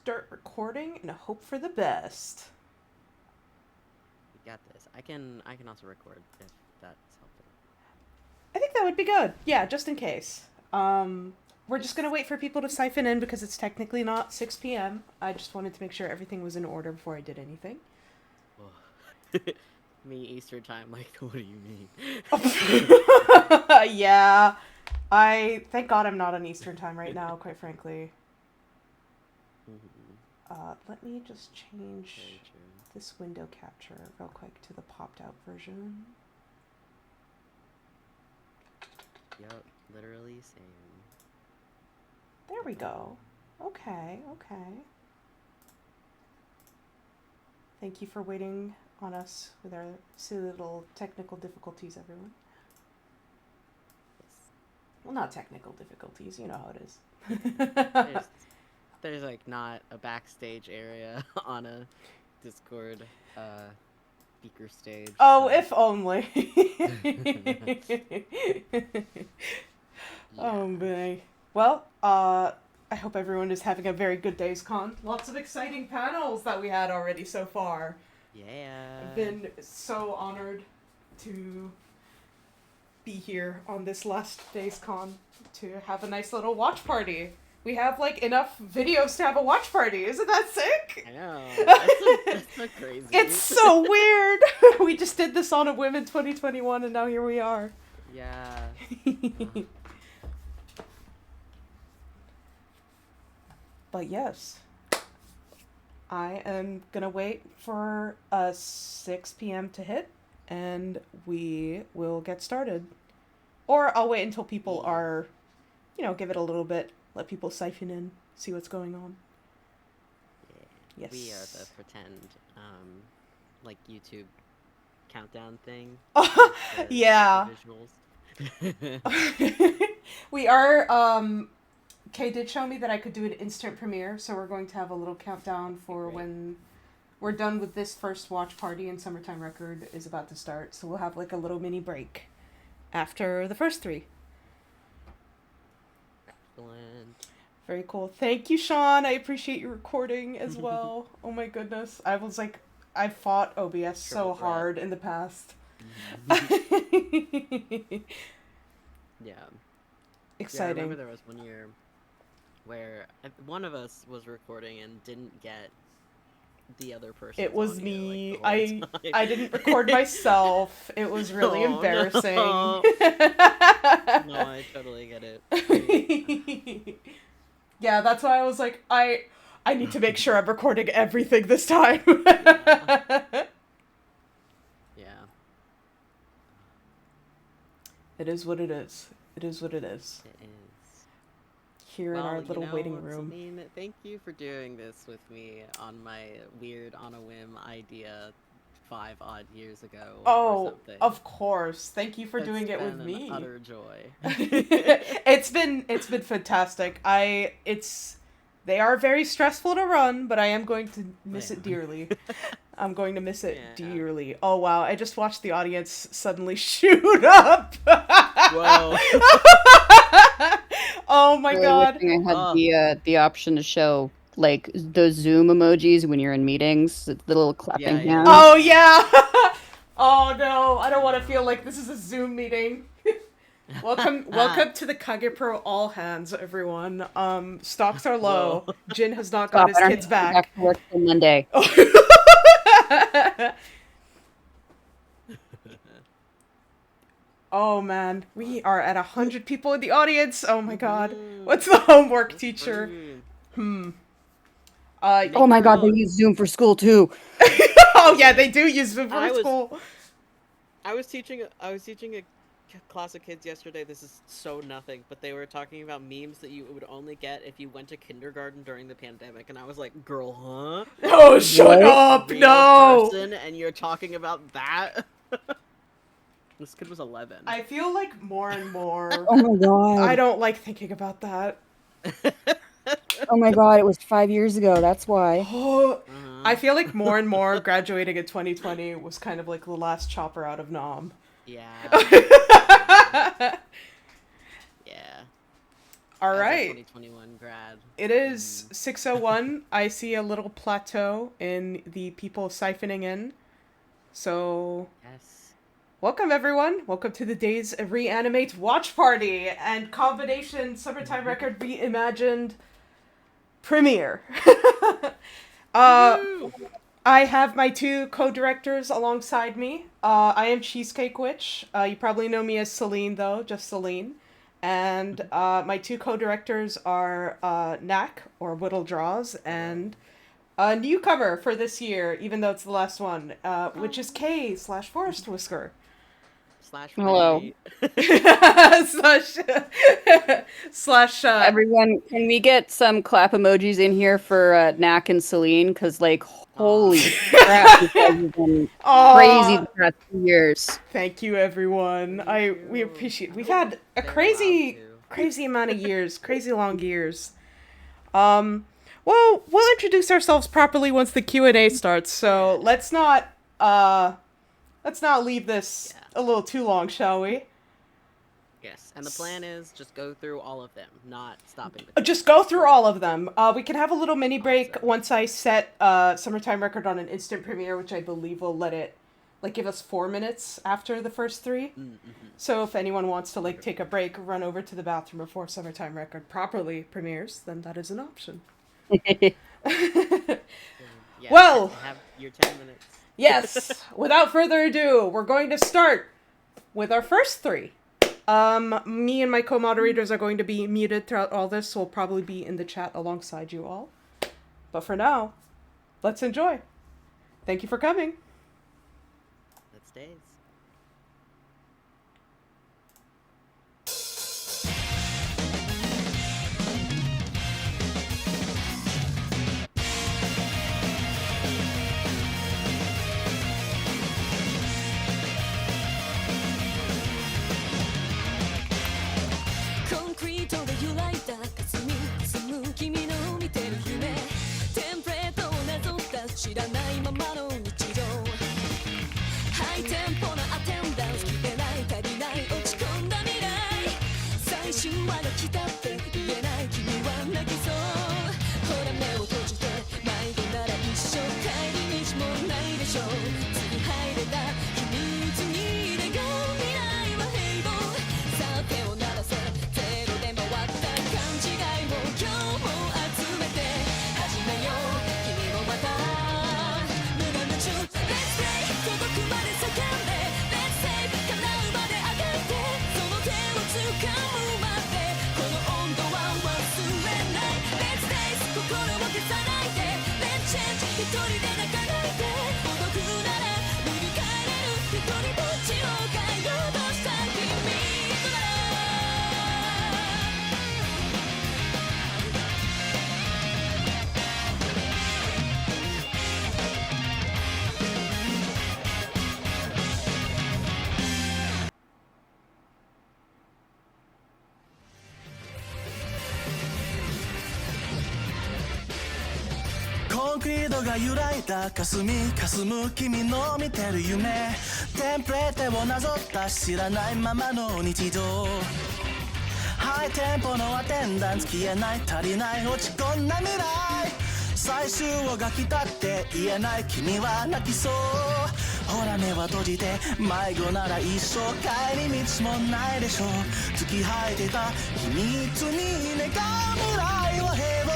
start recording and hope for the best. You got this. I can also record if that's helpful. I think that would be good. Yeah, just in case. We're just gonna wait for people to siphon in because it's technically not 6 p.m. I just wanted to make sure everything was in order before I did anything. Me Eastern time, like, what do you mean? Yeah. Thank God I'm not on Eastern time right now, quite frankly. Let me just change this window capture real quick to the popped out version. Yep, literally same. There we go. Okay. Thank you for waiting on us with our silly little technical difficulties, everyone. Yes. Well, not technical difficulties, you know how it is. There's like not a backstage area on a Discord speaker stage. Oh, so. if only. Yeah. Oh, boy. Well, I hope everyone is having a very good DazeCon. Lots of exciting panels that we had already so far. Yeah. I've been so honored to be here on this last DazeCon to have a nice little watch party. We have, like, enough videos to have a watch party. Isn't that sick? I know. That's so crazy. It's so weird. We just did this on a Women 2021, and now here we are. Yeah. But yes, I am gonna wait for 6 p.m. to hit, and we will get started. Or I'll wait until people are, give it a little bit, let people siphon in, see what's going on. Yeah. Yes. We are the pretend, like YouTube countdown thing. Yeah. Visuals. We are, Kay did show me that I could do an instant premiere, so we're going to have a little countdown for when we're done with this first watch party and Summertime Record is about to start. So we'll have like a little mini break after the first 3. Excellent. Very cool. Thank you, Sean. I appreciate your recording as well. Oh my goodness. I was like, I fought OBS so hard in the past. Yeah. Exciting. Yeah, I remember there was one year where one of us was recording and didn't get the other person. It was me. Like, I didn't record myself. It was really embarrassing. No. No, I totally get it. Yeah, that's why I was like, I need to make sure I'm recording everything this time. Yeah. It is what it is. It is what it is. It is. Here in our little waiting room. Celine, thank you for doing this with me on my weird on a whim idea 5 odd years ago. Oh, or something. Of course. Thank you for doing it with me. An utter joy. It's been fantastic. They are very stressful to run, but I am going to miss it dearly. I'm going to miss it dearly. Oh wow, I just watched the audience suddenly shoot up. Whoa. Oh my god. I had the option to show like those Zoom emojis when you're in meetings, the little clapping hands. Oh yeah. Oh no, I don't want to feel like this is a Zoom meeting. Welcome to the Kage Pro all hands, everyone. Stocks are low. Whoa. Jin has not got his kids back. Back to work till Monday. Oh man, we are at 100 people in the audience. Oh my god, what's the homework, teacher? Oh my god, they use Zoom for school too. Oh yeah, they do use Zoom for school. I was teaching a class of kids yesterday. This is so nothing, but they were talking about memes that you would only get if you went to kindergarten during the pandemic, and I was like, "Girl, huh? Oh, shut up! Real No!" Person, and you're talking about that." This kid was 11. I feel like more and more. Oh my god! I don't like thinking about that. Oh my god! It was 5 years ago. That's why. I feel like more and more graduating in 2020 was kind of like the last chopper out of Nom. Yeah. Yeah. All as a right. 2021 grad. It is 6:01. I see a little plateau in the people siphoning in. So, Yes. welcome everyone. Welcome to the DAZE Reanimate watch party and combination summertime record reimagined premiere. Woo! I have my two co-directors alongside me. I am Cheesecake Witch. You probably know me as Celine, though, just Celine. And my two co-directors are Knack, or Whittle Draws, and a newcomer for this year, even though it's the last one, which is K/Forest Whisker. Slash Hello. slash Everyone, can we get some clap emojis in here for Knack and Celine? Because, like, holy crap, you guys have been crazy the past 2 years. Thank you, everyone. We appreciate. We've had a crazy amount of years, crazy long years. Well, we'll introduce ourselves properly once the Q&A starts. So let's not leave this a little too long, shall we? Yes, and the plan is just go through all of them, not stopping. Just go through all of them. We can have a little mini break once I set Summertime Record on an instant premiere, which I believe will let it, like, give us 4 minutes after the first 3. Mm-hmm. So if anyone wants to, like, take a break, run over to the bathroom before Summertime Record properly premieres, then that is an option. Well, have your 10 minutes. Yes, without further ado, we're going to start with our first 3. Me and my co-moderators are going to be muted throughout all this, so we'll probably be in the chat alongside you all. But for now, let's enjoy. Thank you for coming. Let's DAZE. 知らないままの日常ハイテンポなアテンダンス聞けない足りない落ち込んだ未来最終話が来たって言えない君は泣きそうほら目を閉じて迷子なら一生帰り道もないでしょう次入れた秘密に願う未来は平凡さあ手を鳴らせゼロで回った勘違いを今日も集めて始めよう君もまた届くまで叫んで Let's say 叶うまであがいてその手を掴むまでこの温度は忘れない Let's DAZE 心を消さないで Let's change 一人で泣かないで孤独なら塗り替えれる一人ぼっちを変えようとした君とならコンクリートが揺らいだ霞む君の見てる夢テンプレートをなぞった知らないままの日常ハイテンポのアテンダンス消えない足りない落ち込んだ未来最終話が来たって言えない君は泣きそうほら目は閉じて迷子なら一生帰り道もないでしょう突き生えてた秘密に願う未来は平凡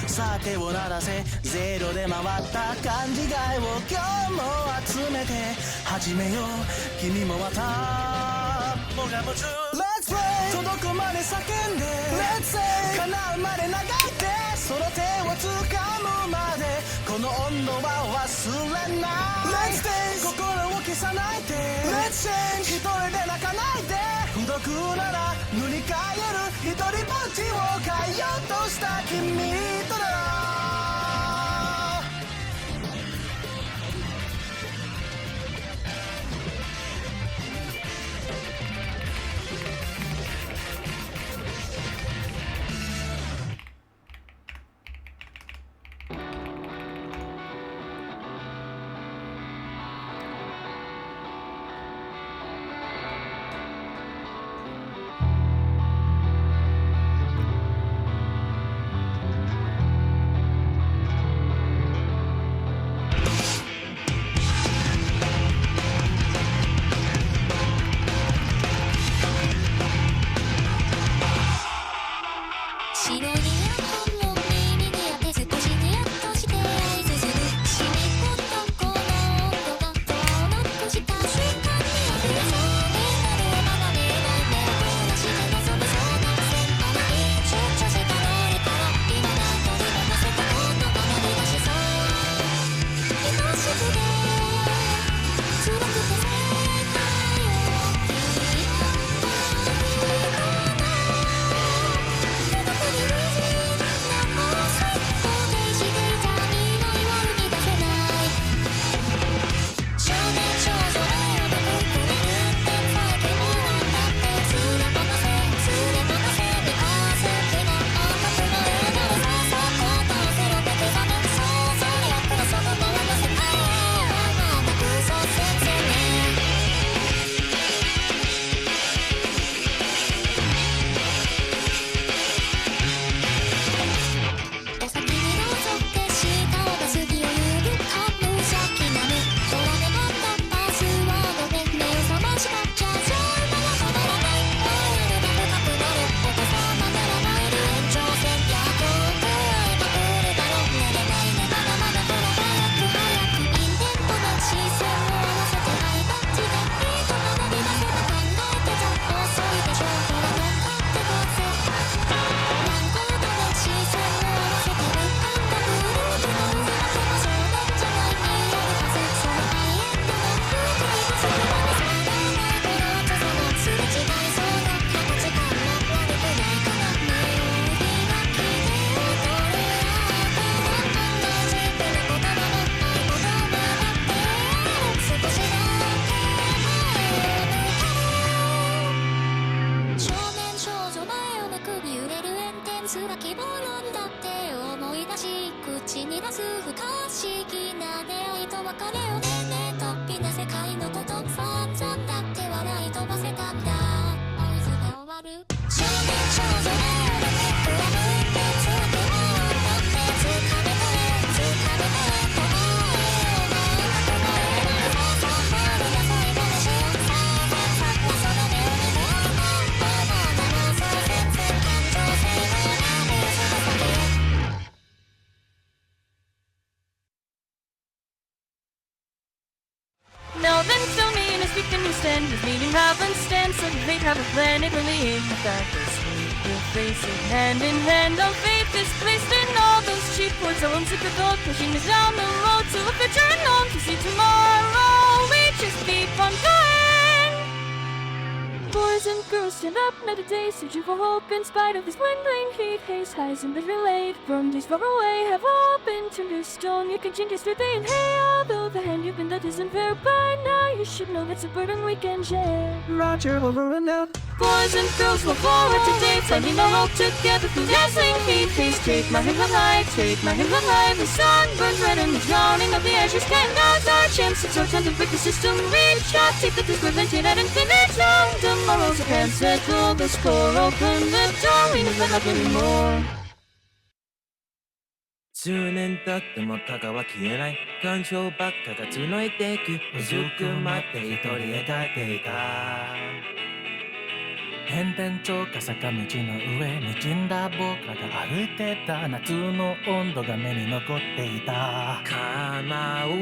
さあ手を鳴らせゼロで回った勘違いを今日も集めて始めよう君もまたもがもちゅ Let's play 届くまで叫んで Let's say 叶うまで長いてその手を掴むまでこの温度は忘れない Let's dance 心を消さないで Let's change 一人で泣かないで孤独なら塗り替える一人ぼっちを変えようとした君となら understand his meaning happenstance, and fate have a plan, it really ain't that this we'll face it hand in hand. Our faith is placed in all those cheap words, our own secret thought pushing us down the road to a future unknown to see tomorrow. We just keep on going. Boys and girls stand up night and day, searching for hope in spite of this dwindling heat. Haze highs and bitter late from days far away have all been turned to stone. You can change yesterday and hey, although the hand you've been dealt isn't fair by now, you should know that's a burden we can share. Roger, over and out. Boys and girls will forward today, finding our hope together through dazzling heat. Haze, take my hand high, take my hand high. The sun burns red and the drowning of the ashes can now's our chance. It's our time to break the system. Reach out, take the prevented at infinite long. Tomorrow's a can settle the score. Open the door, we never have any more. 10年経ってもたかは消えない感情ばっかが募っていくうずくまって一人描いていた変電所か坂道の上にじんだ僕らが歩いてた夏の温度が目に残っていた構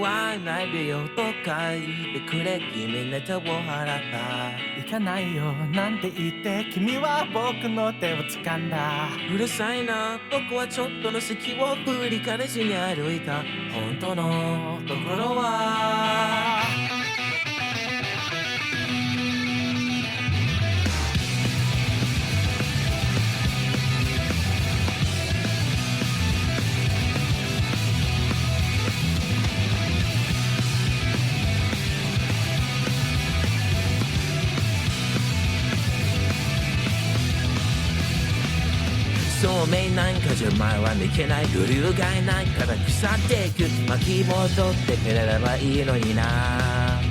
わないでよとか言ってくれ君ネタを払った行かないよなんて言って君は僕の手を掴んだうるさいな僕はちょっとの隙を振り返しに歩いた本当のところは透明なんかじゃ前は抜けないグルーがいないから腐っていく巻き戻ってくれればいいのにな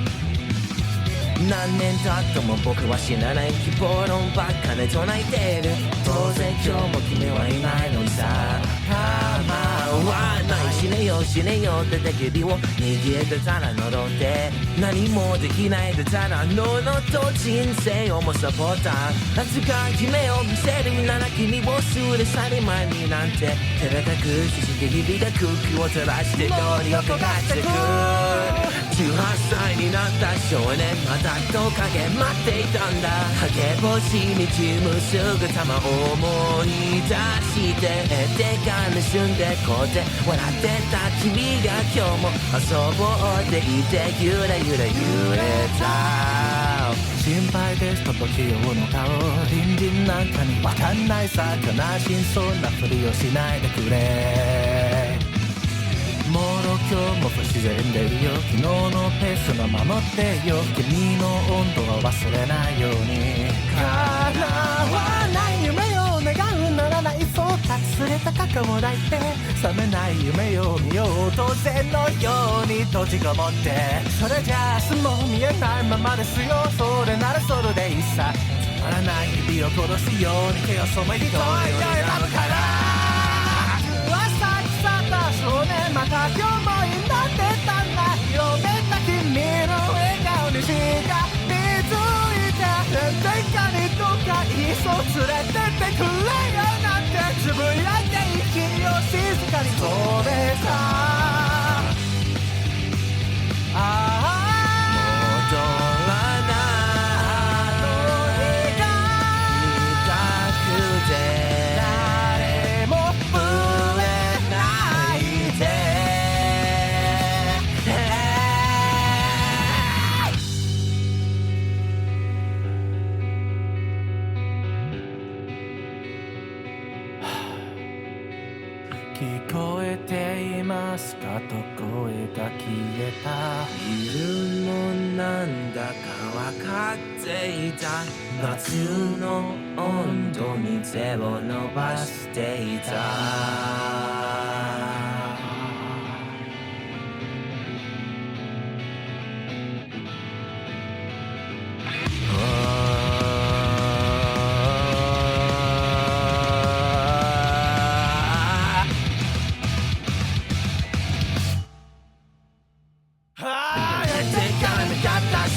何年経っても僕は死なない希望論ばっかで唱えている当然今日も君はいないのにさ構わない死ねよ死ねよって手首を握ってたら呪って何もできないでたらののと人生をもサポーター扱い決めを見せるなら君をすれ去り前になんて照れ隠しして日々が空気を照らして通りをかかしてく18歳になった少年また人影待っていたんだ影星に散む姿も思い出して手が盗んでこうって笑ってた君が今日も遊ぼうって言ってゆらゆら揺れた心配ですと時用の顔隣人なんかにわかんないさ悲しそうなふりをしないでくれもろ今日も不自然でいいよ昨日のペースの守ってよ君の温度は忘れないように叶わない夢を願うならないそう隠れた過去を抱いて覚めない夢を見よう当然のように閉じこもってそれじゃ明日も見えないままですよそれならそれでいいさつまらない日々を殺すように手を染めに遠いよ選ぶから少年また今日も祈ってたんだ広めた君の笑顔にしか気づいて天下にどっかいっそ連れてってくれよなんてつぶやいて息を静かに止めた戻らないあの日が見たくて誰もぶれ聞こえていますかと声が消えた昼もなんだか分かっていた夏の温度に手を伸ばしていた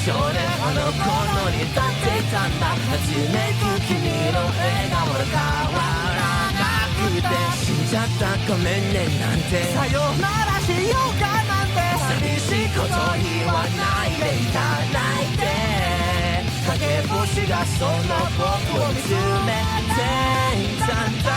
少年あの頃に立ってたんだ初めく君の笑顔が変わらなくて死んじゃったごめんねなんてさよならしようかなんて寂しいこと言わないでいたないで影星がその僕を見つめていたんだ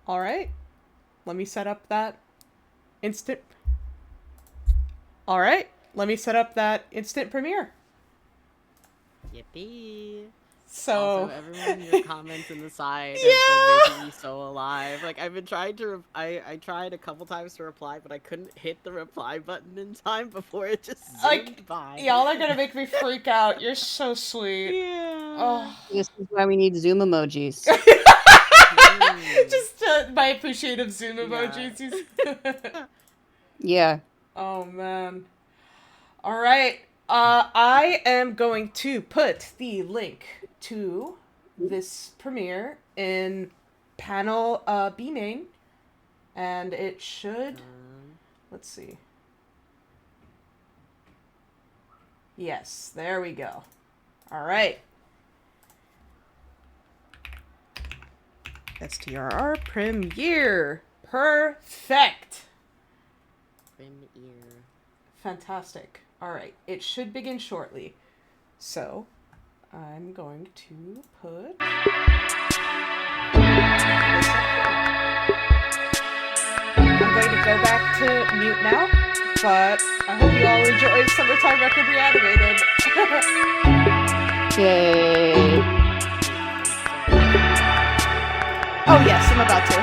All right, let me set up that instant. All right, let me set up that instant premiere. Yippee. So also, everyone, your comments in the side have been making me so alive. Like, I've been trying to, I tried a couple times to reply, but I couldn't hit the reply button in time before it just zoomed by. Y'all are gonna make me freak out. You're so sweet. Yeah. Oh. This is why we need Zoom emojis. Just my appreciative Zoom emojis. Yeah. Oh man. All right. I am going to put the link to this premiere in panel B main, and it should. Let's see. Yes, there we go. All right. STRR premiere. Perfect. Premiere. Fantastic. All right. It should begin shortly. So, I'm going to put... I'm going to go back to mute now, but I hope you all enjoyed Summertime Record Reanimated. Yay. Oh yes, I'm about to.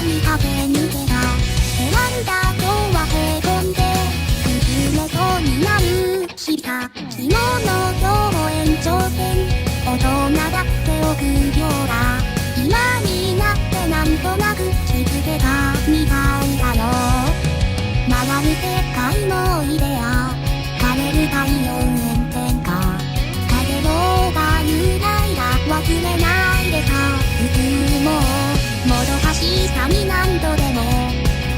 に駆け抜けた選んだ今日はへこんで崩れそうになるした昨日の今日延長戦大人だって臆病だ今になってなんとなく気づけたみたいだよ回る世界のイデア枯れる太陽炎天下影のがゆらいだ忘れないでさ普通ももどかしさに何度でも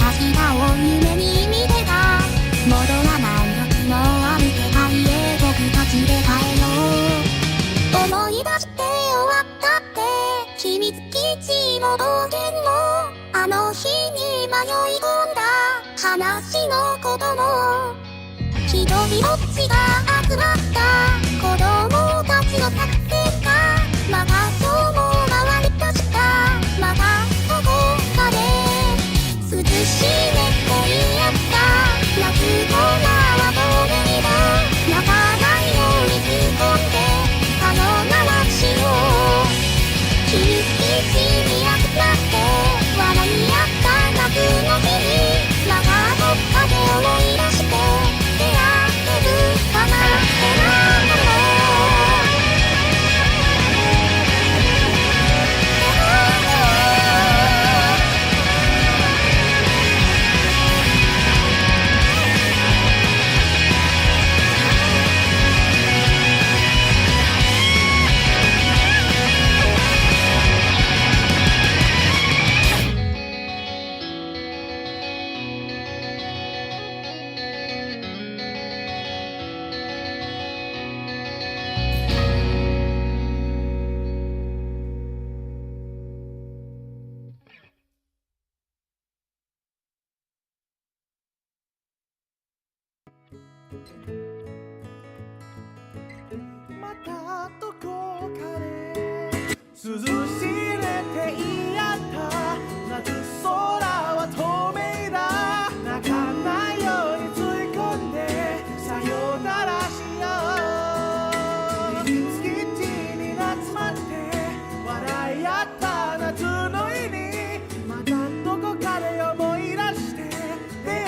明日を夢に見てた戻らない時もある世界へ僕たちで帰ろう思い出して終わったって秘密基地の冒険もあの日に迷い込んだ話のことも一人ぼっちが集まった子供たちの作戦がまた今日も回り出したまたどこかで涼しめて言い合った夏の縄とめだ泣かないように突っ込んでさよならしよう秘密基地に集まって笑い合った夏の日にまたどっかで思い出して出会えるかなってなんだろうまたどこかで涼しれて言い合った夏空は透明だ泣かないように追い込んでさよならしよう月地に集まって笑い合った夏の日にまたどこかで思い出して出会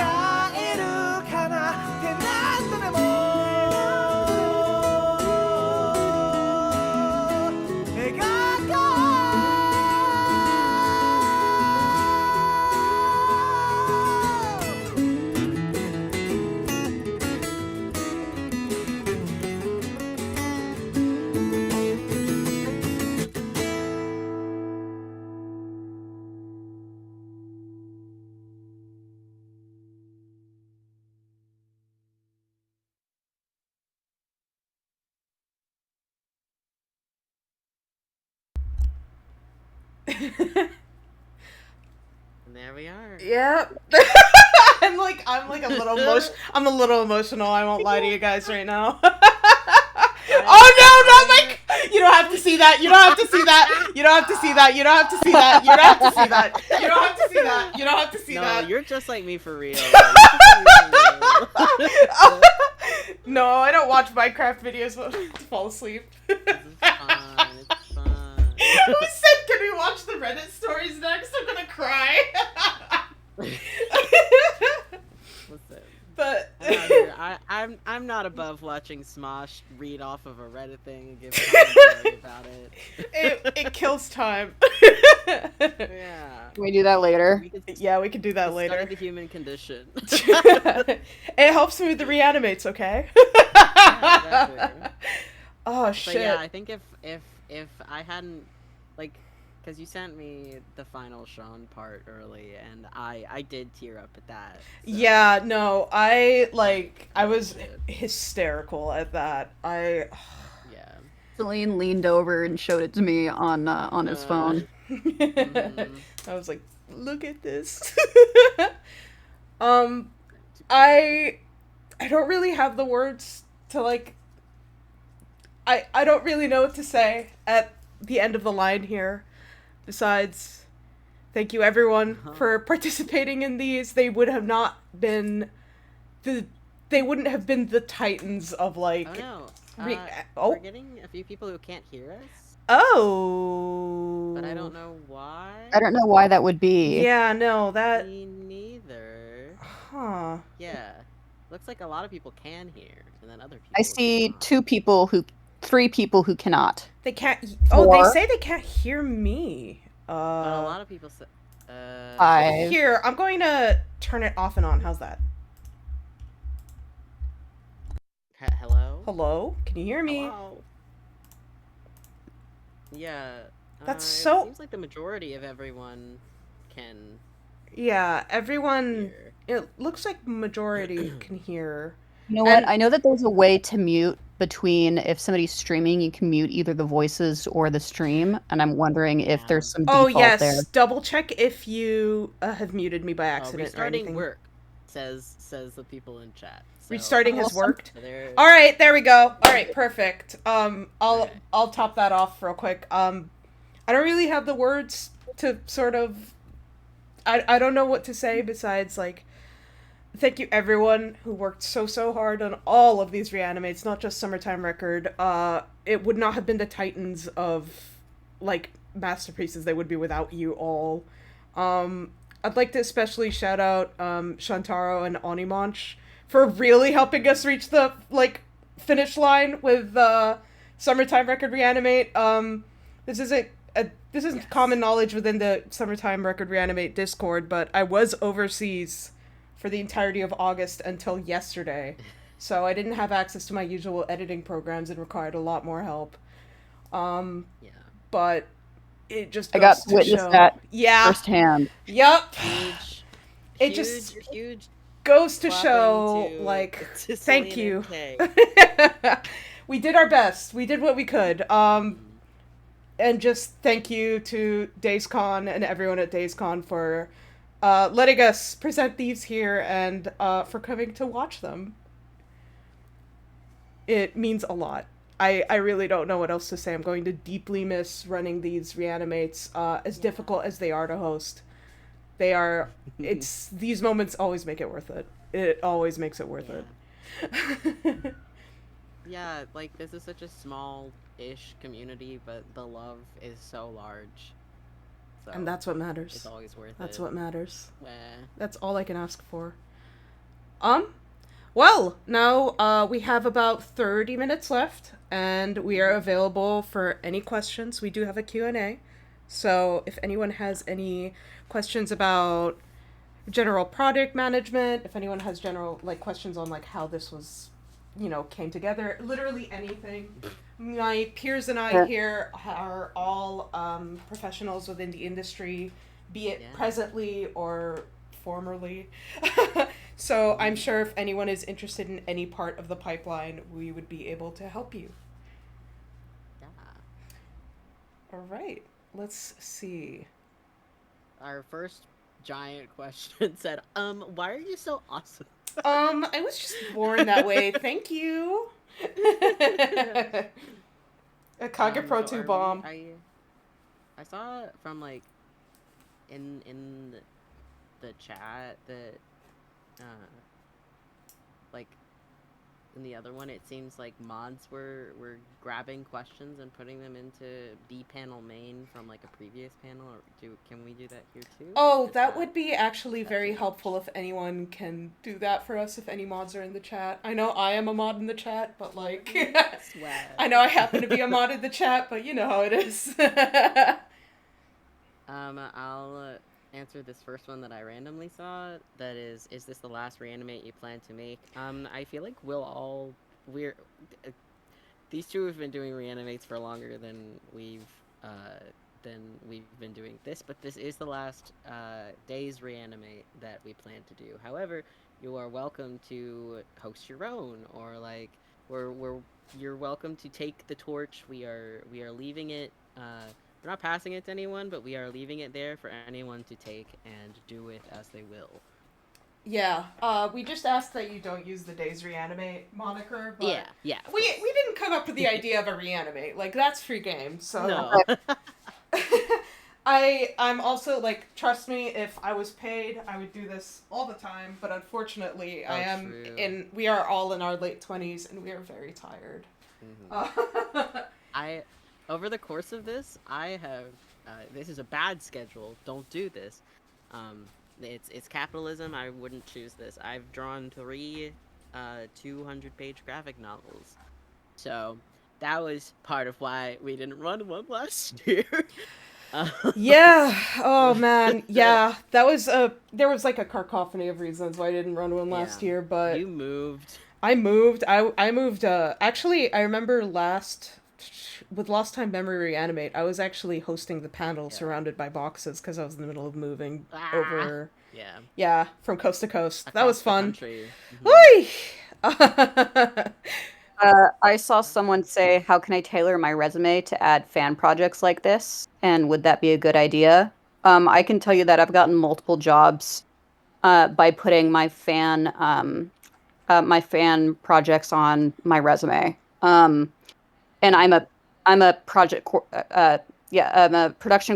えるかなって何度でもAnd there we are. Yep. I'm like a little I'm a little emotional, I won't lie to you guys right now. Oh no, not my you don't have to see that. You don't have to see that. You don't have to see that. You don't have to see that. You don't have to see that. You don't have to see that. You don't have to see that. No, you're just like me for real. No, I don't watch Minecraft videos to fall asleep. It's fun. It's fun. Who said, can we watch the Reddit stories next? I'm gonna cry. Listen. But I'm not above watching Smosh read off of a Reddit thing and give commentary about it. It kills time. Yeah. Can we do that later? Yeah, we can do that later. Start the human condition. It helps me with the reanimates, okay? Yeah, exactly. Oh shit. But yeah, I think if I hadn't, like, because you sent me the final Sean part early, and I did tear up at that. So. Yeah, no, I was hysterical at that. Yeah. Celine leaned over and showed it to me on his phone. Mm-hmm. I was like, look at this. I don't really have the words to, like, I don't really know what to say at the end of the line here. Besides, thank you everyone for participating in these. They would have not been they wouldn't have been the titans of, like... Oh no. We're getting a few people who can't hear us. Oh. But I don't know why. I don't know why that would be. Yeah, no, that. Me neither. Huh. Yeah. Looks like a lot of people can hear, and then other people I see cannot. 3 people who cannot. They can't. Oh, they 4. say they can't hear me. But a lot of people say. 5. Here, I'm going to turn it off and on. How's that? Hello? Hello? Can you hear me? Hello? Yeah. That's It so. seems like the majority of everyone can Yeah, everyone. hear. It looks like majority can hear. You know what? And- I know that there's a way to mute between if somebody's streaming, you can mute either the voices or the stream, and I'm wondering if there's some Oh default yes, there. double check if you have muted me by accident or Restarting anything. work, says the people in chat. So, Restarting has Awesome. worked. so they're- All right, there we go. All right, perfect. Okay. I'll top that off real quick. I don't really have the words to sort of. I don't know what to say besides like. Thank you everyone who worked so hard on all of these reanimates, not just Summertime Record. It would not have been the titans of like masterpieces they would be without you all. I'd like to especially shout out Shantaro and Onimonch for really helping us reach the like finish line with Summertime Record Reanimate. This isn't common knowledge within the Summertime Record Reanimate Discord, but I was overseas for the entirety of August until yesterday. So I didn't have access to my usual editing programs and required a lot more help. Yeah. But it just I goes got to witness show. that Yeah. firsthand. Yup. Huge. It just huge. goes to clapping show, to- like, to thank Celine you. and Kay. We did our best. We did what we could. And just thank you to DazeCon and everyone at DazeCon for letting us present these here and for coming to watch them. It means a lot. I really don't know what else to say. I'm going to deeply miss running these reanimates, as difficult as they are to host. They are, these moments always make it worth it. It always makes it worth it. Yeah, like, this is such a small-ish community, but the love is so large. So And that's what matters. it's always worth it. That's what matters. Eh. That's all I can ask for. Well, now we have about 30 minutes left, and we are available for any questions. We do have a Q&A, so if anyone has any questions about general project management, if anyone has general like questions on like how this was, came together, literally anything. My peers and I here are all professionals within the industry, be it presently or formerly. So I'm sure if anyone is interested in any part of the pipeline, we would be able to help you. Yeah. All right, let's see. Our first giant question said, why are you so awesome? I was just born that way. Thank you. A Kage Pro 2 bomb. I saw from like in the chat that like in the other one it seems like mods were grabbing questions and putting them into B panel main from like a previous panel. Or can we do that here too? Oh, that would be actually very helpful if anyone can do that for us, if any mods are in the chat. I know I am a mod in the chat, but like I know I happen to be a mod in the chat, but you know how it is. I'll answer this first one that I randomly saw. That is this the last reanimate you plan to make? I feel like these two have been doing reanimates for longer than we've been doing this, but this is the last DAZE Reanimate that we plan to do. However, you are welcome to host your own, or like you're welcome to take the torch. We are leaving it. We're not passing it to anyone, but we are leaving it there for anyone to take and do with as they will. Yeah, we just asked that you don't use the DAZE Reanimate moniker, but yeah. We didn't come up with the idea of a reanimate. Like, that's free game, so... No. I'm also, like, trust me, if I was paid, I would do this all the time, but unfortunately, we are all in our late 20s, and we are very tired. Mm-hmm. over the course of this, I have this is a bad schedule. Don't do this. It's capitalism. I wouldn't choose this. I've drawn 3 200-page graphic novels, so that was part of why we didn't run one last year. Yeah. Oh man. Yeah. That was there was like a cacophony of reasons why I didn't run one last year, but you moved. I moved. I moved. Actually, I remember with Lost Time Memory Reanimate, I was actually hosting the panel surrounded by boxes because I was in the middle of moving over. Yeah. Yeah, from coast to coast. That Across was the fun. country. Whee! I saw someone say, "How can I tailor my resume to add fan projects like this? And would that be a good idea?" I can tell you that I've gotten multiple jobs by putting my fan projects on my resume. And I'm a production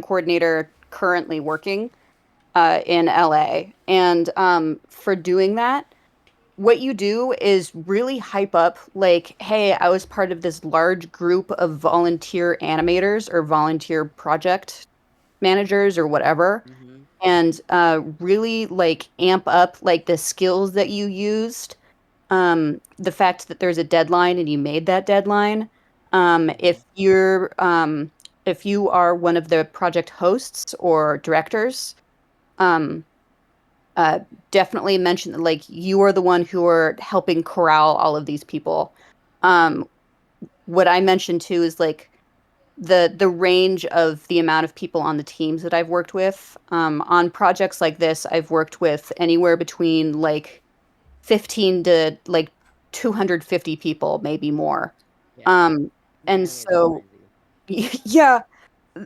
coordinator currently working in LA. And for doing that, what you do is really hype up, like, hey, I was part of this large group of volunteer animators or volunteer project managers or whatever, and really like amp up like the skills that you used, the fact that there's a deadline and you made that deadline. If you are one of the project hosts or directors, definitely mention that like you are the one who are helping corral all of these people. What I mentioned too is like the range of the amount of people on the teams that I've worked with. On projects like this, I've worked with anywhere between like 15 to like 250 people, maybe more. And so yeah,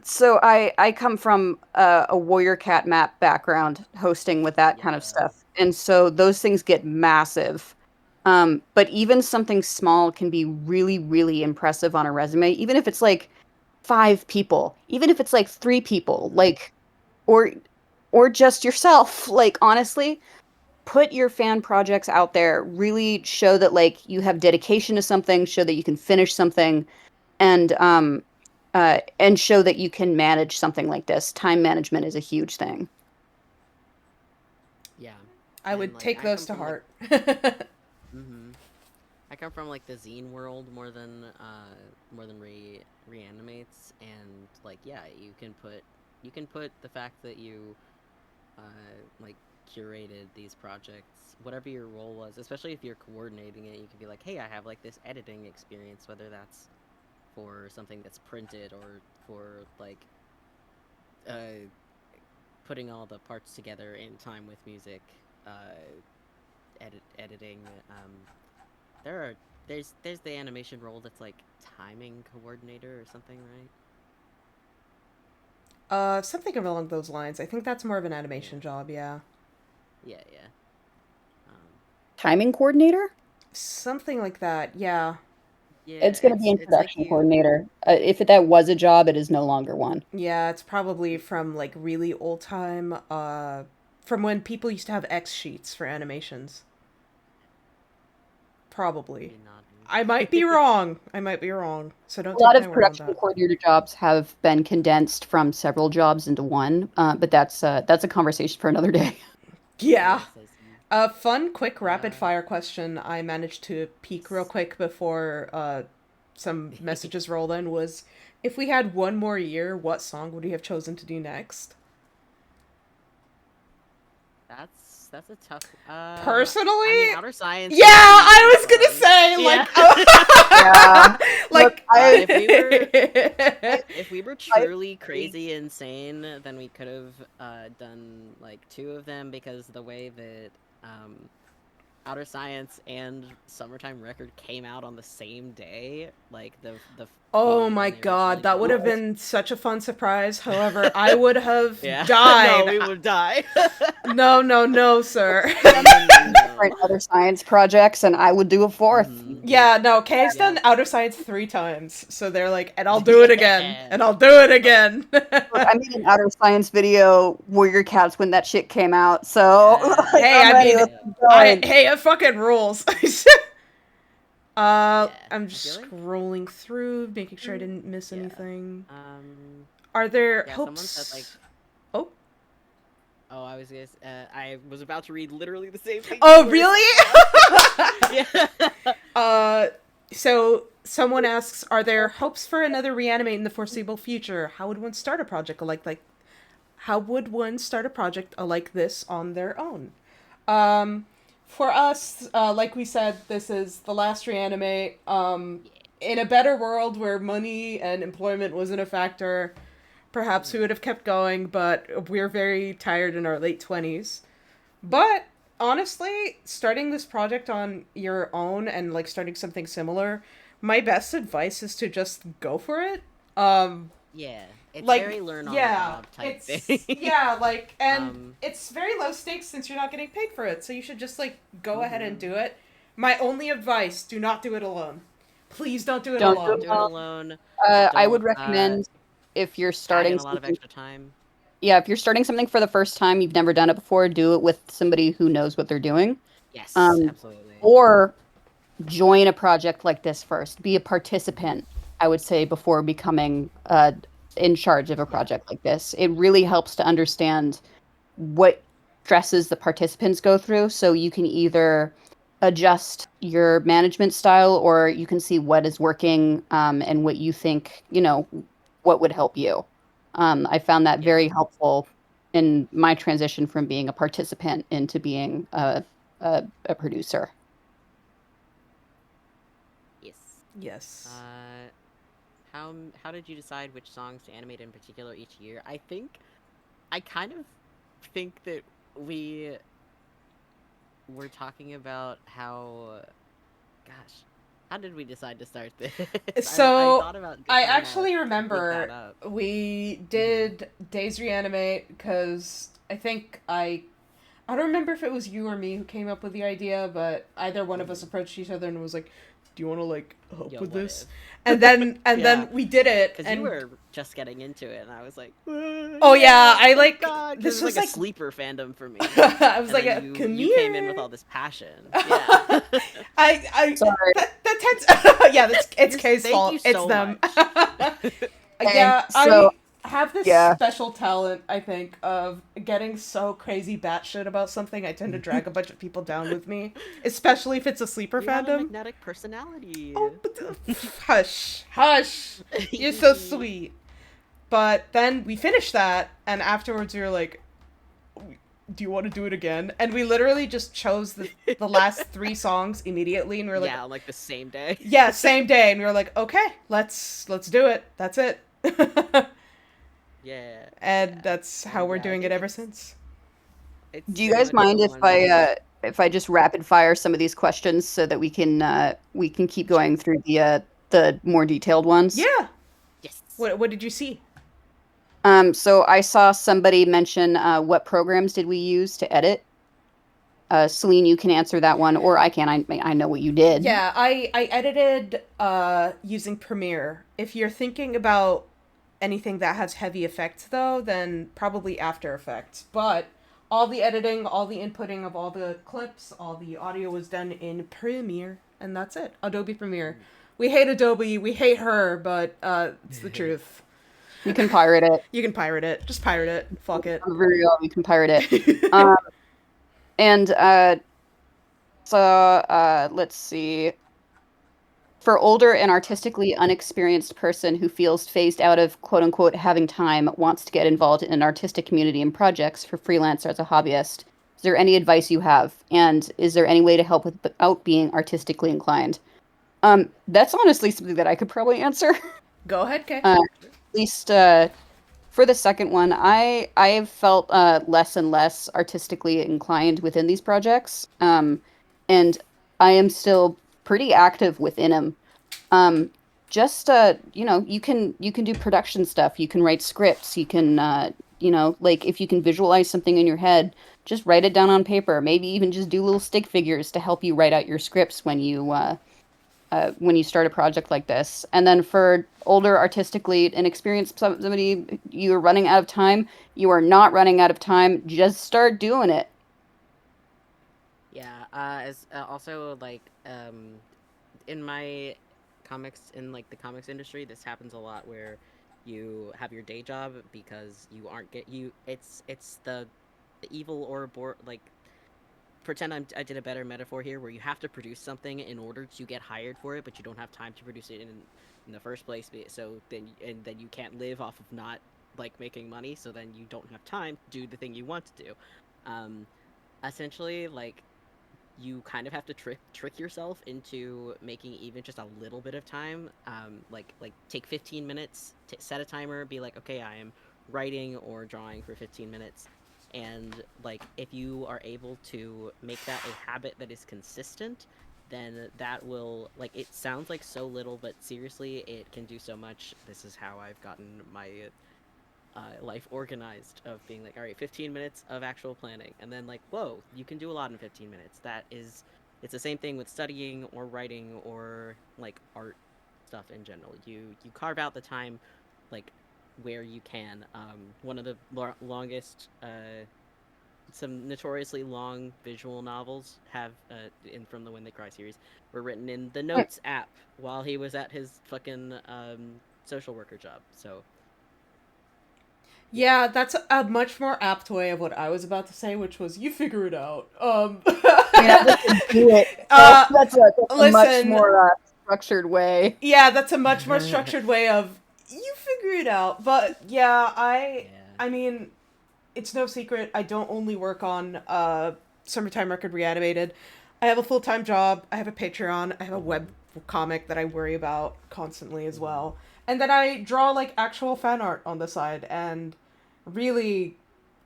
so I come from a Warrior Cat map background, hosting with that kind of stuff, and so those things get massive. But even something small can be really, really impressive on a resume, even if it's like 5 people, even if it's like 3 people, like, or just yourself. Like, honestly, put your fan projects out there. Really show that like you have dedication to something. Show that you can finish something, and show that you can manage something like this. Time management is a huge thing. Yeah. I would take those to heart. I come from like the zine world more than reanimates, and like you can put the fact that you like curated these projects, whatever your role was, especially if you're coordinating it, you can be like, hey, I have like this editing experience, whether that's for something that's printed or for like putting all the parts together in time with music, editing. There's the animation role that's like timing coordinator or something, right? Something along those lines. I think that's more of an animation job, yeah. Yeah. Timing coordinator? Something like that, yeah. Yeah, it's going to be in production coordinator. If that was a job, it is no longer one. Yeah, it's probably from like really old time, from when people used to have X sheets for animations. Probably. I might be wrong. So don't. A lot of production coordinator jobs have been condensed from several jobs into one, but that's a conversation for another day. Yeah. A fun, quick, rapid-fire question I managed to peek real quick before some messages rolled in was, if we had one more year, what song would you have chosen to do next? That's a tough. Personally, I mean, Outer Science. Yeah, I was gonna say like, if we were truly crazy insane, then we could have done like 2 of them, because the way that Outer Science and Summertime Record came out on the same day, like the oh my god, that would have been such a fun surprise. However, I would have died. No, we would die. No, sir. Different Outer Science projects, and I would do a 4th. Yeah, no, Kay's done Outer Science 3 times, so they're like, and I'll do it again, and I'll do it again. Look, I made an Outer Science video, Warrior Cats, when that shit came out, so... Hey, it fucking rules. Yeah, I'm I just feel like- scrolling through, making sure I didn't miss Yeah. anything. Um. Are there Yeah, someone hopes? said, like- Oh. Oh, I was about to read literally the same thing. Oh, you were, really? Yeah. So someone asks, are there hopes for another Reanimate in the foreseeable future? How would one start a project how would one start a project like this on their own? For us, like we said, this is the last Reanimate. In a better world where money and employment wasn't a factor, perhaps we would have kept going, but we're very tired in our late 20s. But honestly, starting this project on your own and like starting something similar, my best advice is to just go for it. Yeah. It's Like, very learn on yeah, the job type it's thing. yeah, like, and Um, it's very low stakes since you're not getting paid for it, so you should just like go ahead and do it. My only advice: do not do it alone. Please don't do it Don't do alone. do it alone. I would Don't, recommend if you're Add starting in a lot of something, extra time. yeah, if you're starting something for the first time, you've never done it before, do it with somebody who knows what they're doing. Yes, Um, absolutely. Or join a project like this first. Be a participant, I would say, before becoming in charge of a project like this. It really helps to understand what stresses the participants go through, so you can either adjust your management style or you can see what is working and what you think, what would help you. I found that very helpful in my transition from being a participant into being a producer. Yes. Yes. How did you decide which songs to animate in particular each year? I kind of think that we were talking about how, gosh, how did we decide to start this? So, I thought about I trying to actually look that remember up. we did DAZE Reanimate because I think I don't remember if it was you or me who came up with the idea, but either one of us approached each other and was like, "Do you want to like help Yo, with what this?" if? And then Yeah. then we did it. Because And you were just getting into it, and I was like, oh yeah, I like God, this was like a like sleeper fandom for me. I was And like, then you came in with all this passion. Yeah. I Sorry. that tends yeah, it's Kay's Thank fault. you It's so them. much. Yeah, so- I have this yeah. special talent, I think, of getting so crazy batshit about something. I tend to drag a bunch of people down with me, especially if it's a sleeper You have a fandom. magnetic personality. Oh, hush, hush. You're so sweet. But then we finished that, and afterwards we were like, do you want to do it again? And we literally just chose the last 3 songs immediately, and we were like, Yeah, on like the same day. yeah, same day, and we were like, okay, let's do it. That's it. Yeah. And that's how we're Yeah, I doing it think ever it's- since. it's Do you very guys much mind the if I just rapid fire some of these questions so that we can keep going through the more detailed ones? Yeah. Yes. What did you see? So I saw somebody mention what programs did we use to edit. Celine, you can answer that one, or I can. I know what you did. Yeah, I edited using Premiere. If you're thinking about anything that has heavy effects, though, then probably After Effects. But all the editing, all the inputting of all the clips, all the audio was done in Premiere, and that's it. Adobe Premiere. We hate Adobe, we hate her, but it's the truth. You can pirate it. You can pirate it. Just pirate it. Fuck it. For real, you can pirate it. Let's see. For older and artistically unexperienced person who feels phased out of quote unquote having time, wants to get involved in an artistic community and projects for freelance or as a hobbyist, is there any advice you have? And is there any way to help without being artistically inclined? That's honestly something that I could probably answer. Go ahead, Kay. At least for the second one, I have felt less and less artistically inclined within these projects, and I am still pretty active within them. You can do production stuff. You can write scripts. You can like if you can visualize something in your head, just write it down on paper. Maybe even just do little stick figures to help you write out your scripts when you start a project like this. And then for older, artistically inexperienced somebody, you are running out of time. You are not running out of time. Just start doing it. Yeah. As also like in my comics, in like the comics industry, this happens a lot where you have your day job because you aren't get you. It's the evil Ouroboros, like pretend I did a better metaphor here, where you have to produce something in order to get hired for it, but you don't have time to produce it in the first place. So then you can't live off of not like making money. So then you don't have time to do the thing you want to do. Um, Essentially, like you kind of have to trick yourself into making even just a little bit of time. Like take 15 minutes, set a timer, be like, okay, I am writing or drawing for 15 minutes, and like if you are able to make that a habit that is consistent, then that will, like, it sounds like so little, but seriously, it can do so much. This is how I've gotten my life organized, of being like, all right, 15 minutes of actual planning, and then like, whoa, you can do a lot in 15 minutes. It's the same thing with studying or writing or like art stuff in general. You carve out the time, like where you can. One of the longest some notoriously long visual novels have in from the When They Cry series were written in the Notes app while he was at his fucking social worker job. So Yeah, that's a much more apt way of what I was about to say, which was you figure it out. I just do it. So that's a much more structured way. Yeah, that's a much more structured way of you figure it out. But yeah, I mean, it's no secret I don't only work on Summertime Record Reanimated. I have a full-time job, I have a Patreon, I have a web comic that I worry about constantly as well. And then I draw like actual fan art on the side, and really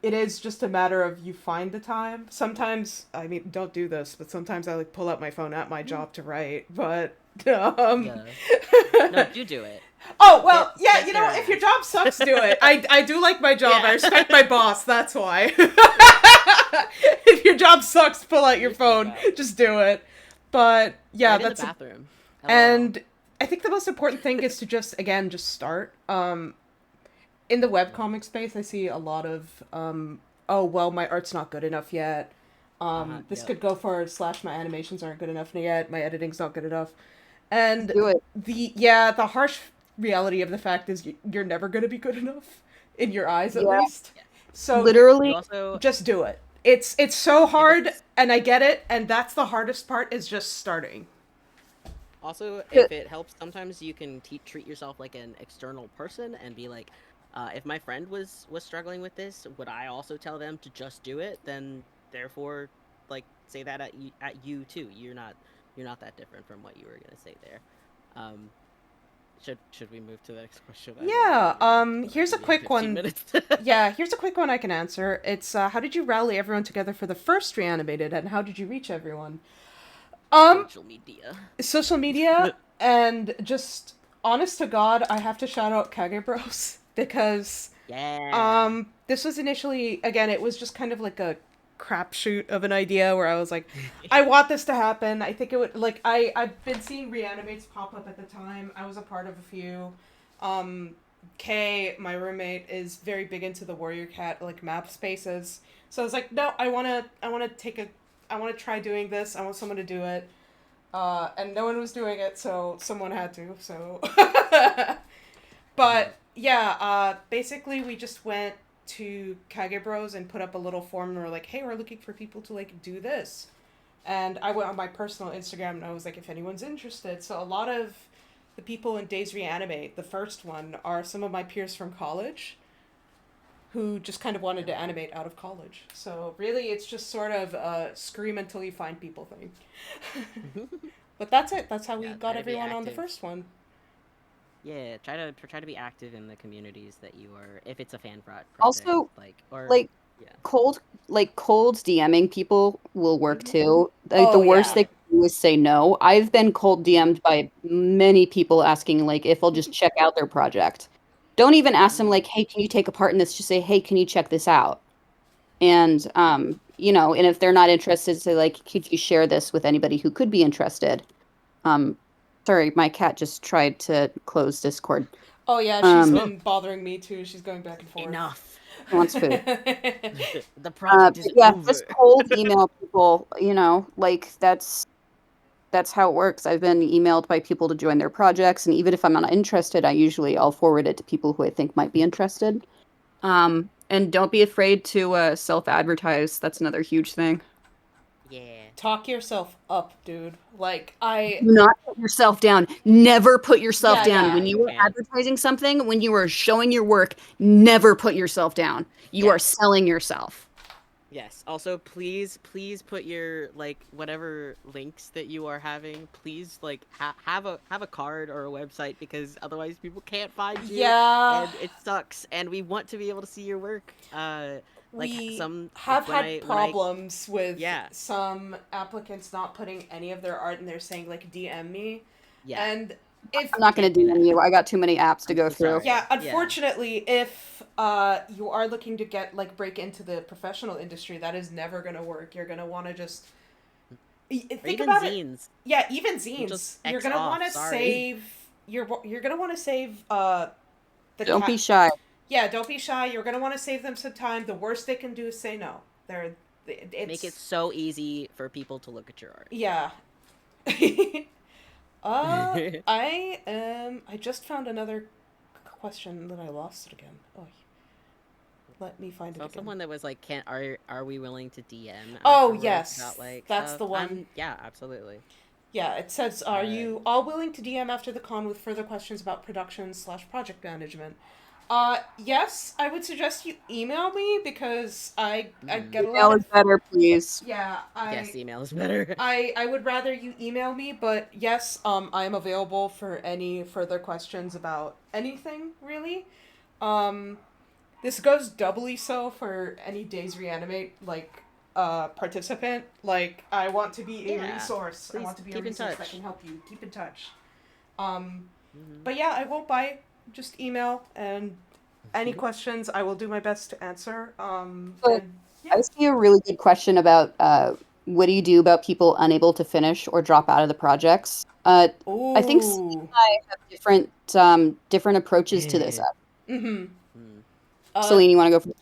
it is just a matter of you find the time. Sometimes, I mean, don't do this, but sometimes I like pull out my phone at my job to write, but no, you do it. Oh, well, yeah, you know, if your job sucks, do it. I do like my job. Yeah. I respect my boss, that's why. If your job sucks, pull out your phone. Just do it. But, yeah, that's... in the bathroom. And I think the most important thing is to just start. In the webcomic space, I see a lot of, oh, well, my art's not good enough yet. This could go for / my animations aren't good enough yet. My editing's not good enough. And the harsh reality of the fact is you're never going to be good enough in your eyes, at least. So literally, just do it. It's so hard, and I get it, and that's the hardest part, is just starting. Also, if it helps, sometimes you can treat yourself like an external person and be like, if my friend was struggling with this, would I also tell them to just do it? Then therefore, like, say that at you too. You're not that different from what you were gonna say there. Should we move to the next question? Yeah. Here's a quick one. Here's a quick one I can answer. It's how did you rally everyone together for the first Reanimated, and how did you reach everyone? Social media, and just honest to God, I have to shout out Kage Bros, because this was initially, again, it was just kind of like a crapshoot of an idea where I was like, I want this to happen. I think it would, like, I've been seeing Reanimates pop up at the time. I was a part of a few. Kay, my roommate, is very big into the Warrior Cat, like, map spaces. So I was like, no, I want to try doing this. I want someone to do it. And no one was doing it, so someone had to, so. But, yeah, basically we just went to Kage Bros and put up a little form, and we're like, hey, we're looking for people to, like, do this. And I went on my personal Instagram, and I was like, if anyone's interested. So a lot of the people in DAZE Reanimate, the first one, are some of my peers from college who just kind of wanted to animate out of college. So really, it's just sort of a scream until you find people thing. But that's it. That's how we got everyone on the first one. Yeah, try to be active in the communities that you are, if it's a fan project. Also, cold DMing people will work too. Like, the worst they can do is say no. I've been cold DM'd by many people asking, like, if I'll just check out their project. Don't even ask them, like, hey, can you take a part in this? Just say, hey, can you check this out? And, you know, and if they're not interested, say, like, could you share this with anybody who could be interested? Sorry, my cat just tried to close Discord. Oh, yeah, she's been bothering me, too. She's going back and forth. Enough. She wants food. The project is over. Just cold email people, you know, like, that's... that's how it works. I've been emailed by people to join their projects, and even if I'm not interested, I'll forward it to people who I think might be interested. And don't be afraid to self-advertise. That's another huge thing. Yeah. Talk yourself up, dude. Like, Do not put yourself down. Never put yourself Yeah, down. yeah. When you are Yeah. advertising something, when you are showing your work, never put yourself down. You are Yes. selling yourself. Yes. Also, please put your like whatever links that you are having. Please like have a card or a website, because otherwise people can't find you. Yeah. And it sucks. And we want to be able to see your work. We some have when had I- problems with Yeah. some applicants not putting any of their art, and they're saying, like, DM me. Yeah. And if I'm not going to Can't do DM you. I got too many apps to I'm go so through. sorry. Yeah, Yeah. unfortunately, if you are looking to break into the professional industry, that is never gonna work. You're gonna want to just Or think even about it. zines. Yeah, even zines. just You're X gonna off, want to sorry. save. You're gonna want to save the. Don't be shy. Yeah, don't be shy. You're gonna want to save them some time. The worst they can do is say no. It's, Make it so easy for people to look at your art. Yeah. I just found another question that I lost it again. Oh, let me find it So again. someone that was like, are we willing to DM? Oh, afterwards yes, about, like, that's stuff?" the one. Yeah, absolutely. Yeah, it says, are you all willing to DM after the con with further questions about production/project management? Yes, I would suggest you email me, because I get a Email lot is of... better, please. Yeah, Yes, email is better. I would rather you email me, but yes, I am available for any further questions about anything, really. This goes doubly so for any DAZE Reanimate, participant. Like, I want to be a Yeah, resource. I please want to be a keep in resource that touch. can help you. Keep in touch. But yeah, I won't bite. Just email, and any questions, I will do my best to answer. So, And, I see a really good question about what do you do about people unable to finish or drop out of the projects? I think Celine and I have different approaches to this. Mm-hmm. Celine, you want to go first?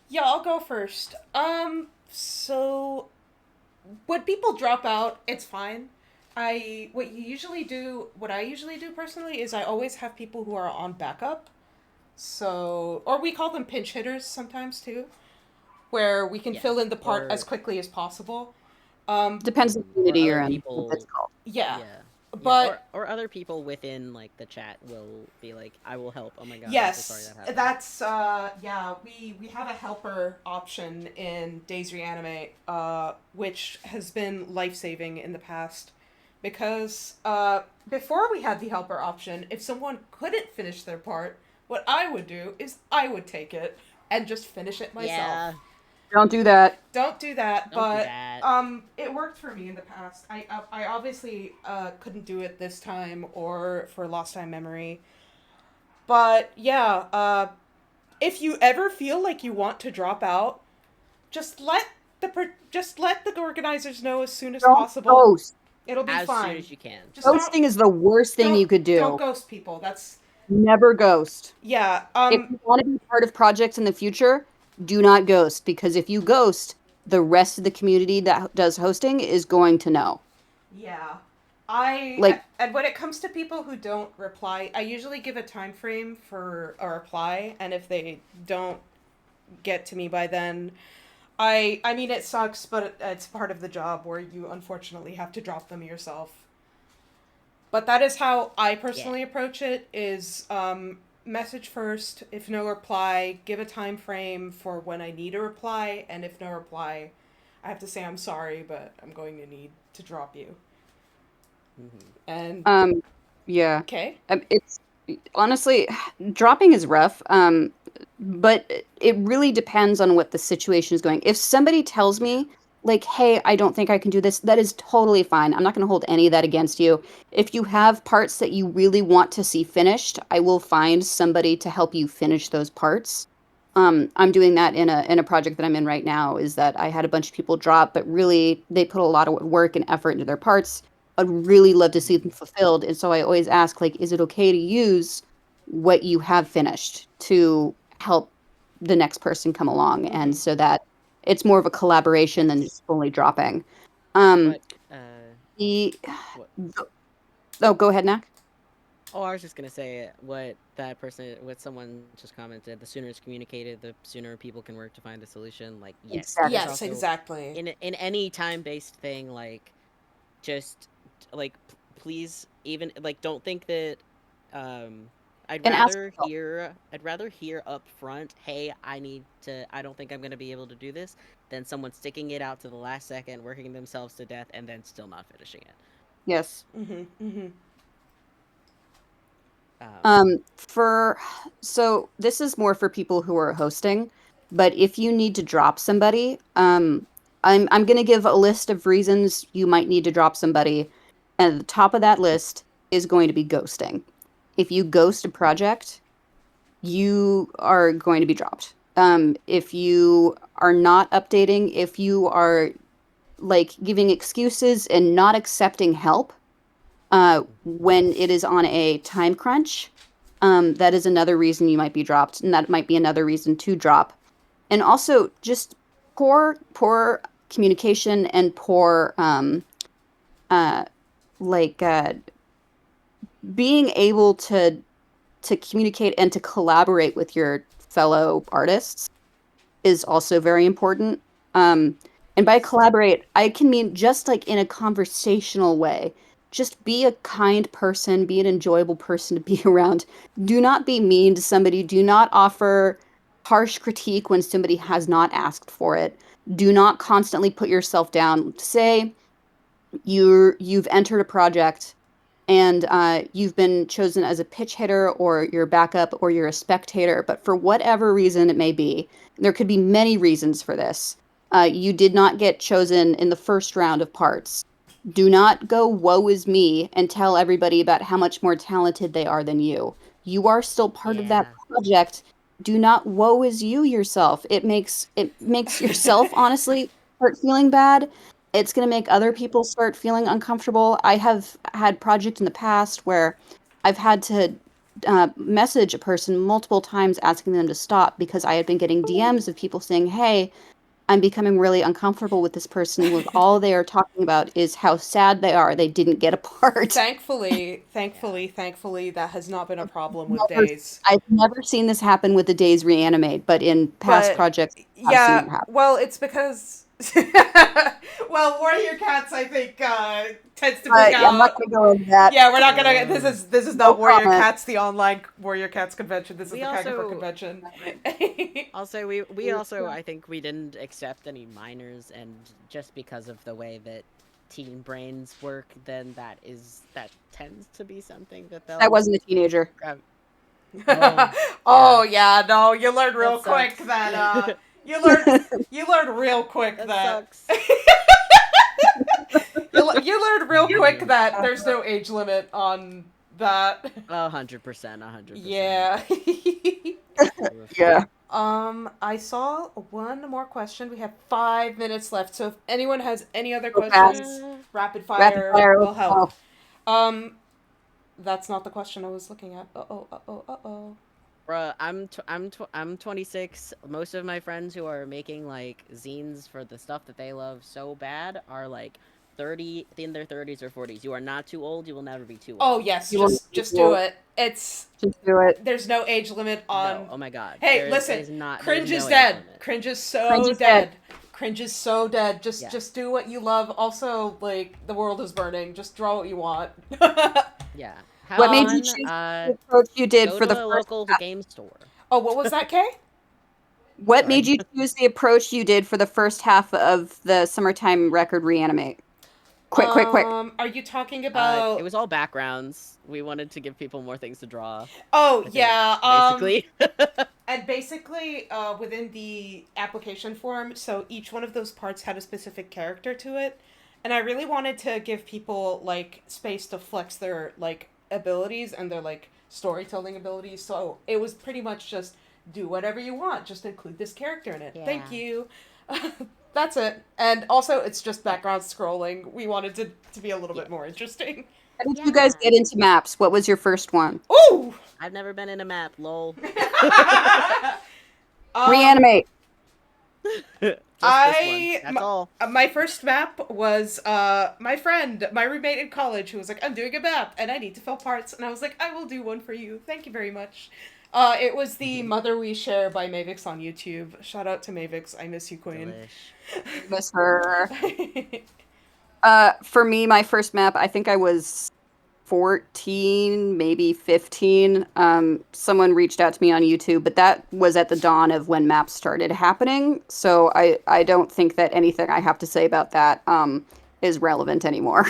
Yeah, I'll go first. So when people drop out, it's fine. What I usually do personally is I always have people who are on backup. So, or we call them pinch hitters sometimes too, where we can fill in the part as quickly as possible. Depends on the community you're in. People, It's called. Yeah. yeah. But or other people within like the chat will be like, I will help. Oh my god. yes, I'm so sorry that happened. we have a helper option in DAZE Reanimate, which has been life-saving in the past, because before we had the helper option, if someone couldn't finish their part, what I would do is I would take it and just finish it myself. Yeah. Don't do that. Don't do that, Don't do but that. it worked for me in the past. I obviously couldn't do it this time or for Lost Time Memory. But yeah, if you ever feel like you want to drop out, just let the organizers know as soon as Don't possible. ghost. It'll be As fine. soon as you can. Just don't- Ghosting is the worst thing you could do. Don't ghost people. That's Never ghost. yeah. If you want to be part of projects in the future, do not ghost, because if you ghost, the rest of the community that does hosting is going to know. Yeah. And when it comes to people who don't reply, I usually give a time frame for a reply, and if they don't get to me by then, I mean, it sucks, but it's part of the job where you unfortunately have to drop them yourself. But that is how I personally approach it, is message first. If no reply, give a time frame for when I need a reply, and if no reply, I have to say I'm sorry, but I'm going to need to drop you. And yeah. okay. It's honestly, dropping is rough. But it really depends on what the situation is going. If somebody tells me, like, hey, I don't think I can do this, that is totally fine. I'm not going to hold any of that against you. If you have parts that you really want to see finished, I will find somebody to help you finish those parts. I'm doing that in a project that I'm in right now, is that I had a bunch of people drop, but really they put a lot of work and effort into their parts. I'd really love to see them fulfilled. And so I always ask, like, is it okay to use what you have finished to help the next person come along? And so that it's more of a collaboration than just only dropping. But The What? oh, go ahead, Knack. Oh, I was just gonna say what someone just commented. The sooner it's communicated, the sooner people can work to find a solution. Like, yes, Exactly. there's Yes, also, exactly. in any time-based thing, like, just like please, even like, don't think that I'd And ask rather hear up front, hey, I don't think I'm gonna be able to do this, than someone sticking it out to the last second, working themselves to death, and then still not finishing it. yes. Mm-hmm. So this is more for people who are hosting, but if you need to drop somebody, I'm going to give a list of reasons you might need to drop somebody, and at the top of that list is going to be ghosting. If you ghost a project, you are going to be dropped. If you are not updating, if you are like giving excuses and not accepting help, when it is on a time crunch, that is another reason you might be dropped, and that might be another reason to drop. And also, just poor communication and poor, uh, like being able to communicate and to collaborate with your fellow artists is also very important. And by collaborate, I can mean just like in a conversational way. Just be a kind person, be an enjoyable person to be around. Do not be mean to somebody. Do not offer harsh critique when somebody has not asked for it. Do not constantly put yourself down. Say you've entered a project and you've been chosen as a pitch hitter or you're backup or you're a spectator, but for whatever reason it may be, there could be many reasons for this. You did not get chosen in the first round of parts. Do not go woe is me and tell everybody about how much more talented they are than you. You are still part of that project. Do not woe is you yourself. It makes yourself honestly start feeling bad. It's going to make other people start feeling uncomfortable. I have had projects in the past where I've had to message a person multiple times asking them to stop because I had been getting DMs of people saying, hey, I'm becoming really uncomfortable with this person with all they are talking about is how sad they are they didn't get a part. Thankfully, that has not been a problem with DAZE. I've never seen this happen with the DAZE Reanimate, but in past projects, I've seen it happen. Well, it's because well, Warrior Cats, I think, tends to But bring I'm not out. going to go into that. Yeah, we're not gonna. This is not Warrior comment. Cats, the online Warrior Cats convention. This is the Kagaper convention. Also, we also, I think we didn't accept any minors, and just because of the way that teen brains work, then that tends to be something that they'll. I wasn't a teenager. Grab. Oh yeah, no, you learned real That quick sucks. that you learned real quick That sucks. you learned real quick that there's no age limit on that. 100%. Yeah. Yeah. I saw one more question. We have 5 minutes left, so if anyone has any other Okay. questions, rapid fire will help. Oh. That's not the question I was looking at. Uh-oh. Bruh, I'm 26. Most of my friends who are making like zines for the stuff that they love so bad are like 30, in their 30s or 40s. You are not too old. You will never be too old. Oh yes, just do it. Just do it. There's no age limit on. No, oh my god. Hey, listen. Cringe is no dead. Cringe is so dead. Cringe is so dead. Just do what you love. Also, like, the world is burning. Just draw what you want. Yeah. What made you choose the approach you did for the local game store? Oh, what was that, Kay? What made you choose the approach you did for the first half of the Summertime Record Reanimate? Quick. Are you talking about... it was all backgrounds. We wanted to give people more things to draw. Oh, yeah. Basically. And basically, within the application form, so each one of those parts had a specific character to it. And I really wanted to give people, like, space to flex their, like, abilities and their, like, storytelling abilities. So it was pretty much just do whatever you want. Just include this character in it. Yeah. Thank you. That's it. And also, it's just background scrolling. We wanted to be a little bit more interesting. How did you guys get into maps? What was your first one? Ooh! I've never been in a map, lol. Reanimate. one. That's all. My first map was my friend, my roommate in college, who was like, I'm doing a map and I need to fill parts, and I was like, I will do one for you. Thank you very much. It was the Mother We Share by Mavix on YouTube. Shout out to Mavix. I miss you, Queen. Miss her. For me, my first map, I think I was 14, maybe 15. Someone reached out to me on YouTube, but that was at the dawn of when maps started happening. So I don't think that anything I have to say about that is relevant anymore.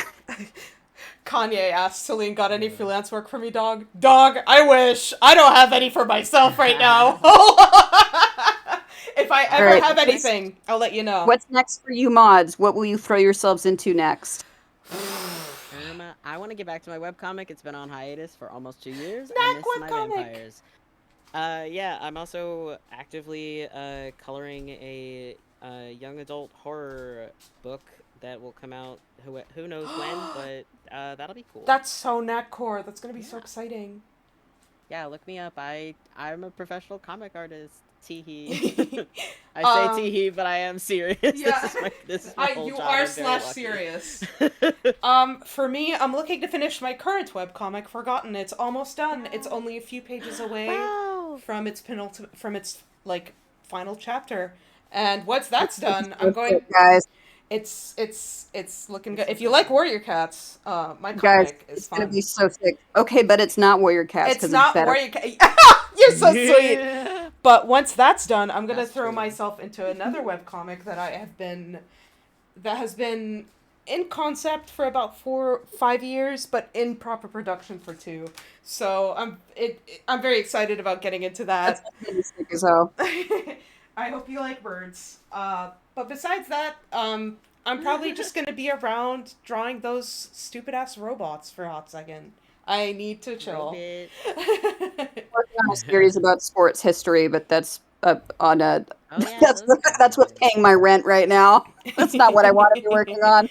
Kanye asked Celine, got any freelance work for me, dog? Dog, I wish. I don't have any for myself right now. If I ever have anything, I'll let you know. What's next for you mods? What will you throw yourselves into next? I want to get back to my webcomic. It's been on hiatus for almost 2 years. Knack I miss my webcomic. vampires. Yeah, I'm also actively coloring a young adult horror book that will come out who knows when, but that'll be cool. That's so Knackcore. That's gonna be so exciting. Yeah, look me up. I'm a professional comic artist. Teehee. I say teehee, but I am serious. Yeah. This is my whole you job. are I'm very lucky. /serious. For me, I'm looking to finish my current webcomic, Forgotten. It's almost done. It's only a few pages away from its final chapter. And once that's done, I'm going. Guys, it's looking good. If you like Warrior Cats, my comic guys, is it's fun. gonna be so sick. Okay, but it's not Warrior Cats. It's not Warrior Cats. You're so sweet. But once that's done, I'm gonna throw myself into another webcomic that has been in concept for about 4-5 years, but in proper production for 2. So I'm very excited about getting into that. That's sick as hell. I hope you like birds. But besides that, I'm probably just gonna be around drawing those stupid ass robots for a hot second. I need to chill. Working on a series about sports history, but that's on a. Oh, yeah, that's what's paying my rent right now. That's not what I want to be working on.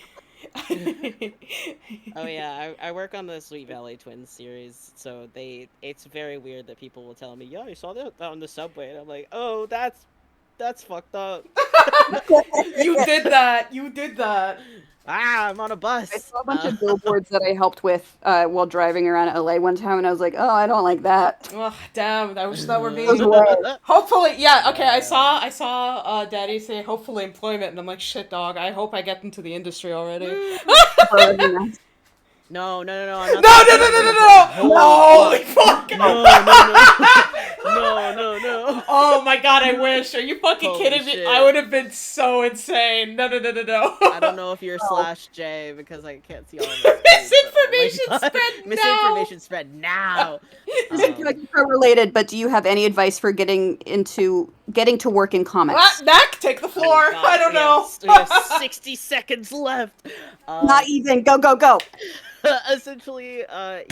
Oh yeah, I work on the Sweet Valley Twins series, so it's very weird that people will tell me, yeah, I saw that on the subway, and I'm like, oh, that's fucked up. You did that. Ah, I'm on a bus. I saw a bunch of billboards that I helped with while driving around LA one time, and I was like, oh, I don't like that. Ugh, damn, I wish that were me. Those words. Hopefully, yeah, okay, I saw Daddy say hopefully employment, and I'm like, shit, dog, I hope I get into the industry already. No, I'm not. No! Holy fuck! No. Oh my god, I wish. Are you fucking Holy kidding me? shit. I would have been so insane. No. I don't know if you're /J because I can't see all of this. Misinformation spread now! Misinformation spread now! Related, but do you have any advice for getting to work in comics? Knack, take the floor. God, I don't know. We have 60 seconds left. Not even. Go. Essentially,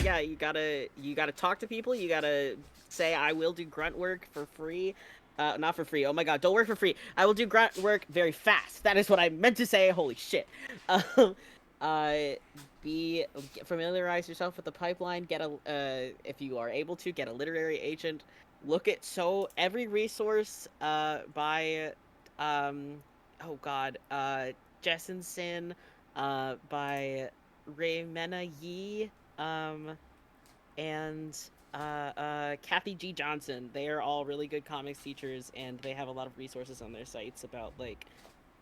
yeah, you gotta talk to people. You gotta say, I will do grunt work for free. Not for free. Oh my god, don't work for free. I will do grunt work very fast. That is what I meant to say. Holy shit. Familiarize yourself with the pipeline. If you are able to, get a literary agent. Look at every resource by Jessen Sin by Reimagined and Kathy G. Johnson. They are all really good comics teachers, and they have a lot of resources on their sites about like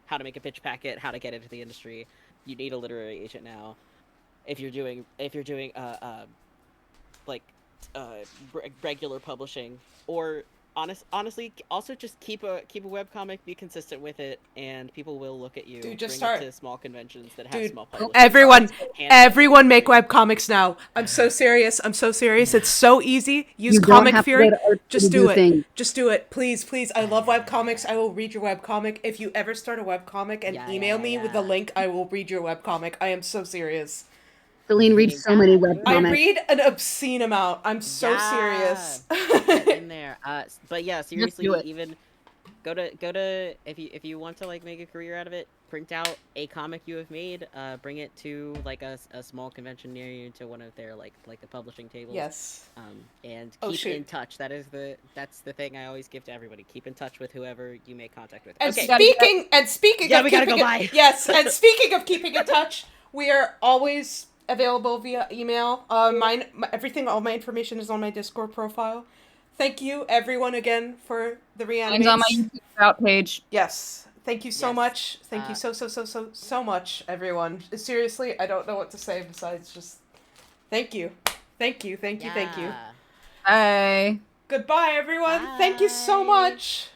how to make a pitch packet, how to get into the industry. You need a literary agent now if you're doing regular publishing, or honestly also just keep a webcomic, be consistent with it, and people will look at you. Dude, just bring start it to small conventions that have small publishing. Everyone make webcomics now. I'm so serious. It's so easy. Use Comic Fury. Just do it. Just do it. Please. I love webcomics. I will read your webcomic. If you ever start a webcomic and email me with the link, I will read your webcomic. I am so serious. Celine reads so many webcomics. I read an obscene amount. I'm so serious. Get in there. But yeah, seriously, even go to if you want to like make a career out of it, print out a comic you have made, bring it to like a small convention near you, to one of their like the publishing tables. Yes. And Oh, keep shoot. in touch. That's the thing I always give to everybody. Keep in touch with whoever you make contact with. And Okay. speaking Yeah, of we gotta keeping go bye. Yes, and speaking of keeping in touch, we are always available via email. All my information is on my Discord profile. Thank you, everyone, again for the Reanimates. Mine's on my YouTube About page. Yes. Thank you so Yes. much. Thank you so much, everyone. Seriously, I don't know what to say besides just thank you. Thank you. Yeah. Bye. Goodbye, everyone. Thank you so Bye. much.